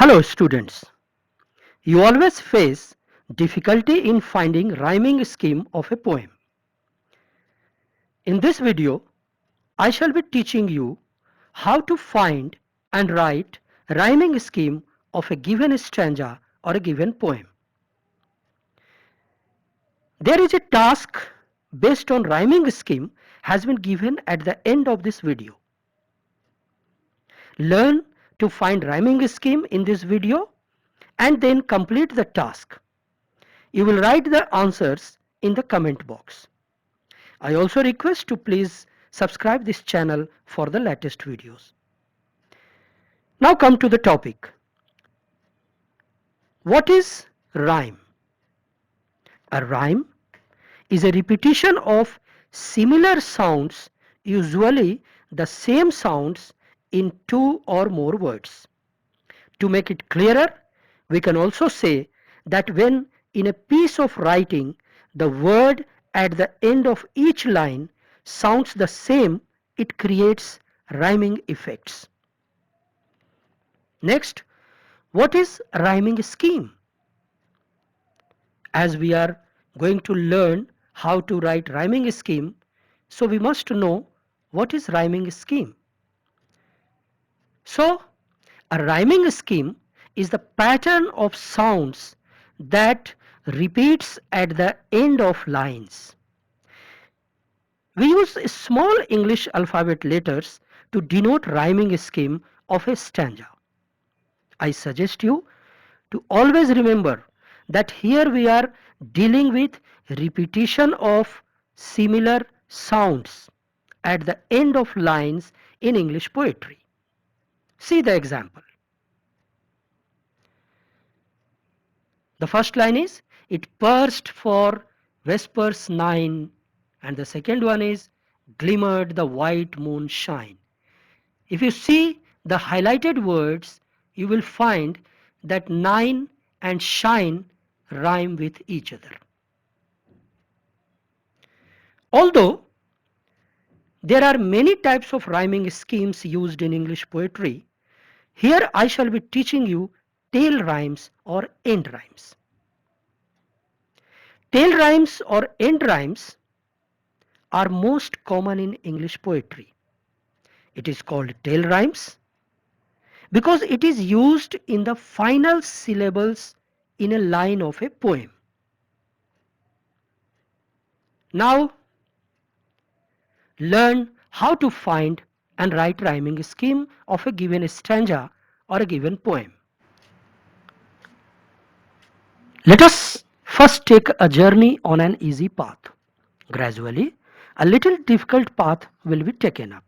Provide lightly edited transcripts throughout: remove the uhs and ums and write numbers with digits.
Hello students, you always face difficulty in finding rhyming scheme of a poem. In this video, I shall be teaching you how to find and write rhyming scheme of a given stanza or a given poem. There is a task based on rhyming scheme has been given at the end of this video. Learn to find rhyming scheme in this video and then complete the task. You will write the answers in the comment box. I also request to please subscribe this channel for the latest videos. Now come to the topic. What is rhyme? A rhyme is a repetition of similar sounds, usually the same sounds in two or more words. To make it clearer, we can also say that when in a piece of writing the word at the end of each line sounds the same, it creates rhyming effects. Next, what is rhyming scheme? As we are going to learn how to write rhyming scheme, so we must know what is rhyming scheme. So, a rhyming scheme is the pattern of sounds that repeats at the end of lines. We use small English alphabet letters to denote rhyming scheme of a stanza. I suggest you to always remember that here we are dealing with repetition of similar sounds at the end of lines in English poetry. See the example. The first line is, it burst for vespers 9, and the second one is, glimmered the white moon shine. If you see the highlighted words, you will find that 9 and shine rhyme with each other. Although there are many types of rhyming schemes used in English poetry, here I shall be teaching you tail rhymes or end rhymes. Tail rhymes or end rhymes are most common in English poetry. It is called tail rhymes because it is used in the final syllables in a line of a poem. Now, learn how to find and write rhyming scheme of a given stanza or a given poem. Let us first take a journey on an easy path. Gradually, a little difficult path will be taken up.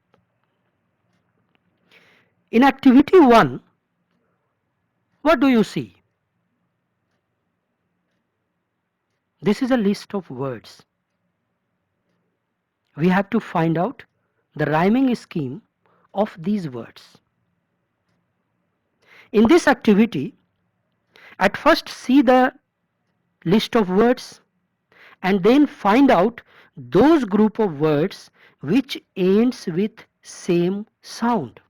In activity 1, what do you see? This is a list of words. We have to find out the rhyming scheme of these words. In this activity, at first see the list of words and then find out those group of words which ends with same sound.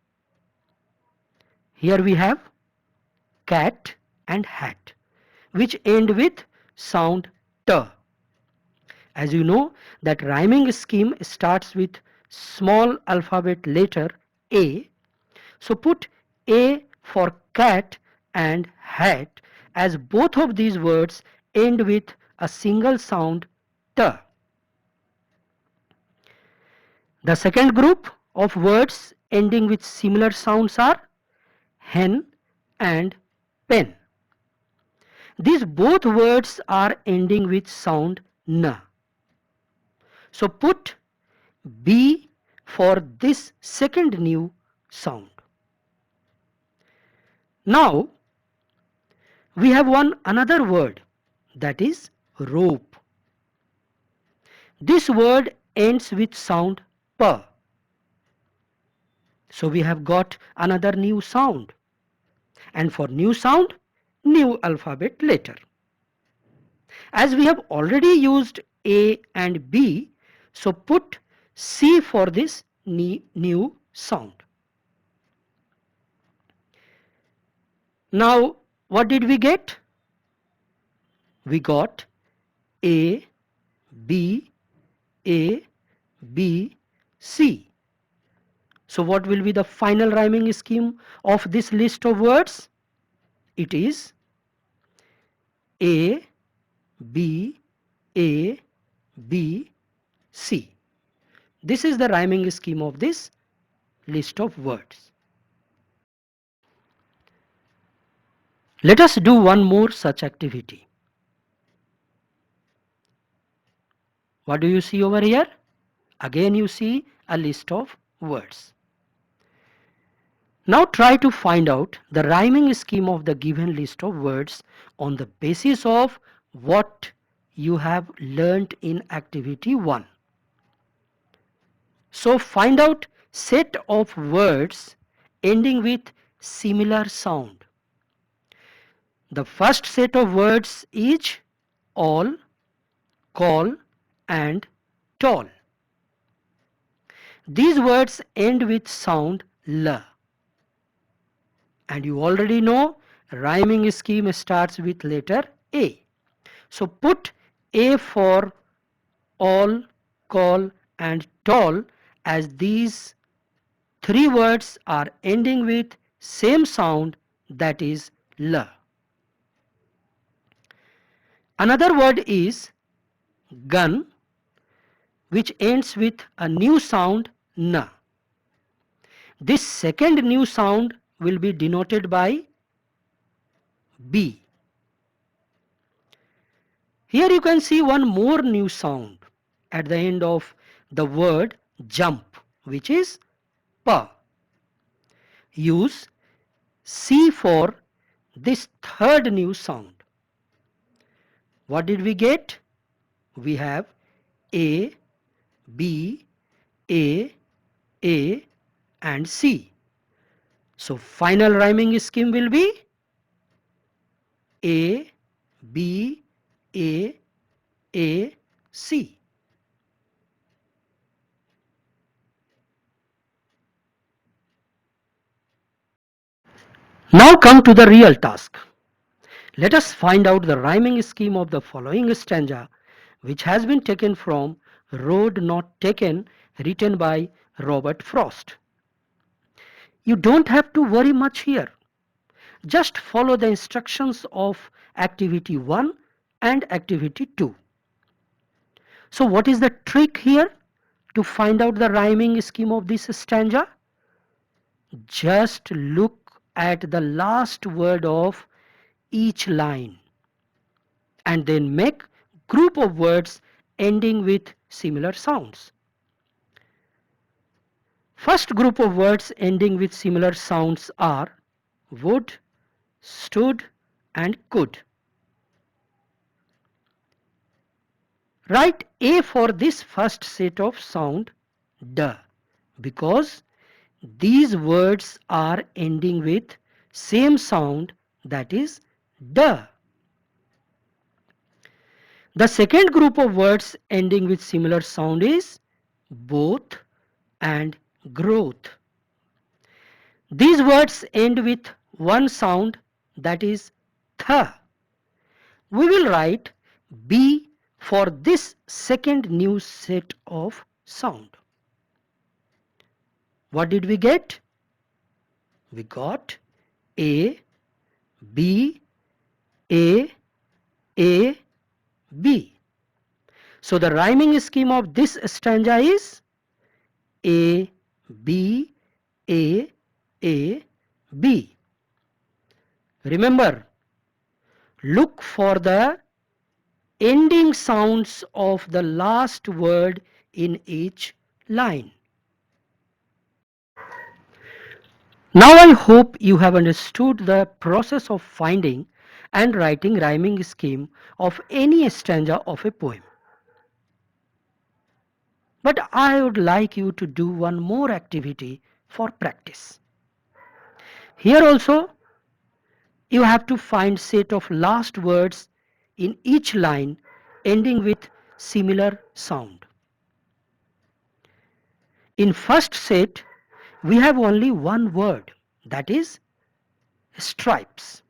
Here we have cat and hat, which end with sound t. As you know that rhyming scheme starts with small alphabet letter A, so put A for cat and hat, as both of these words end with a single sound t. The second group of words ending with similar sounds are hen and pen. These both words are ending with sound n. So put B for this second new sound. Now we have another word, that is rope. This word ends with sound p. So we have got another new sound. And for new sound, new alphabet letter. As we have already used A and B, so put C for this new sound. Now, what did we get? We got A, B, A, B, C. So what will be the final rhyming scheme of this list of words? It is A, B, A, B, C. This is the rhyming scheme of this list of words. Let us do one more such activity. What do you see over here? Again you see a list of words. Now try to find out the rhyming scheme of the given list of words on the basis of what you have learnt in activity 1. So find out set of words ending with similar sound. The first set of words is all, call and tall. These words end with sound L. And you already know rhyming scheme starts with letter A. So put A for all, call and tall, as these three words are ending with same sound, that is L. Another word is gun, which ends with a new sound N. This second new sound will be denoted by B. Here you can see one more new sound at the end of the word jump, which is P. Use C for this third new sound. What did we get? We have A, B, A, A and C. So final rhyming scheme will be A, B, A, C. Now come to the real task. Let us find out the rhyming scheme of the following stanza, which has been taken from Road Not Taken, written by Robert Frost. You don't have to worry much here. Just follow the instructions of activity 1 and activity 2. So what is the trick here to find out the rhyming scheme of this stanza? Just look at the last word of each line and then make group of words ending with similar sounds. First group of words ending with similar sounds are would, stood and could. Write A for this first set of sound D, because these words are ending with same sound, that is D. The second group of words ending with similar sound is both and growth. These words end with one sound, that is th. We will write B for this second new set of sound. What did we get? We got A, B, A, B. So the rhyming scheme of this stanza is A, B, A, B. Remember, look for the ending sounds of the last word in each line. Now I hope you have understood the process of finding and writing rhyming scheme of any stanza of a poem. But I would like you to do one more activity for practice. Here also you have to find set of last words in each line ending with similar sound. In first set we have only one word, that is stripes.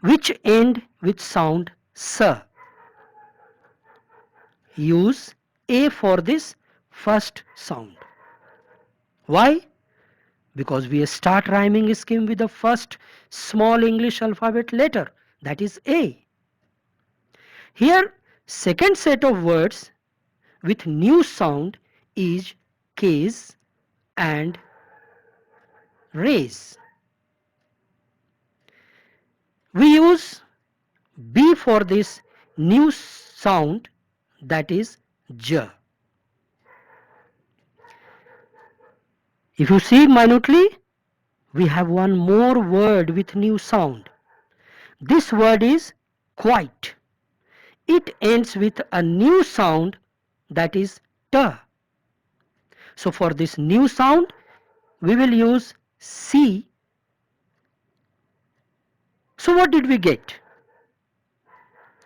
which end with sound S. Use A for this first sound. Why? Because we start rhyming scheme with the first small English alphabet letter, that is A. Here, second set of words with new sound is case and raise. We use B for this new sound, that is J. If you see minutely, we have one more word with new sound. This word is quite. It ends with a new sound, that is T. So for this new sound, we will use C. So what did we get?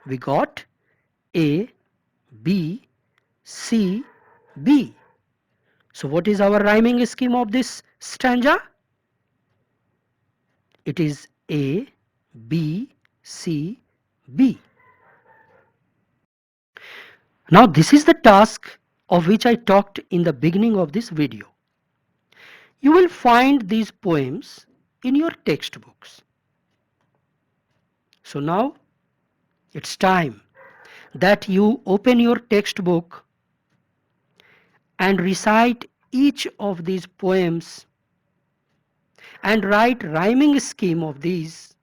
We got A, B, C, B. So what is our rhyming scheme of this stanza? It is A, B, C, B. Now this is the task of which I talked in the beginning of this video. You will find these poems in your textbooks. So now it's time that you open your textbook and recite each of these poems and write rhyming scheme of these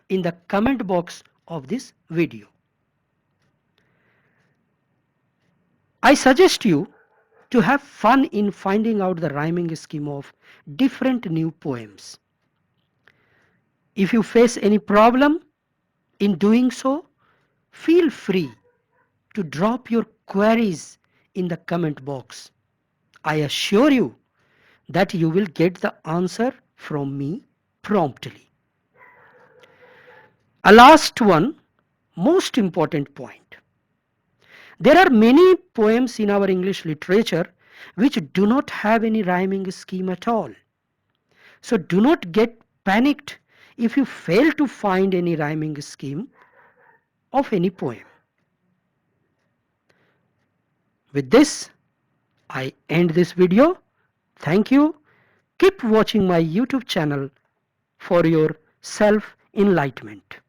in the comment box of this video. I suggest you to have fun in finding out the rhyming scheme of different new poems. If you face any problem in doing so, feel free to drop your queries in the comment box. I assure you that you will get the answer from me promptly. A last one, most important point. There are many poems in our English literature which do not have any rhyming scheme at all. So do not get panicked if you fail to find any rhyming scheme of any poem. With this, I end this video. Thank you. Keep watching my YouTube channel for your self-enlightenment.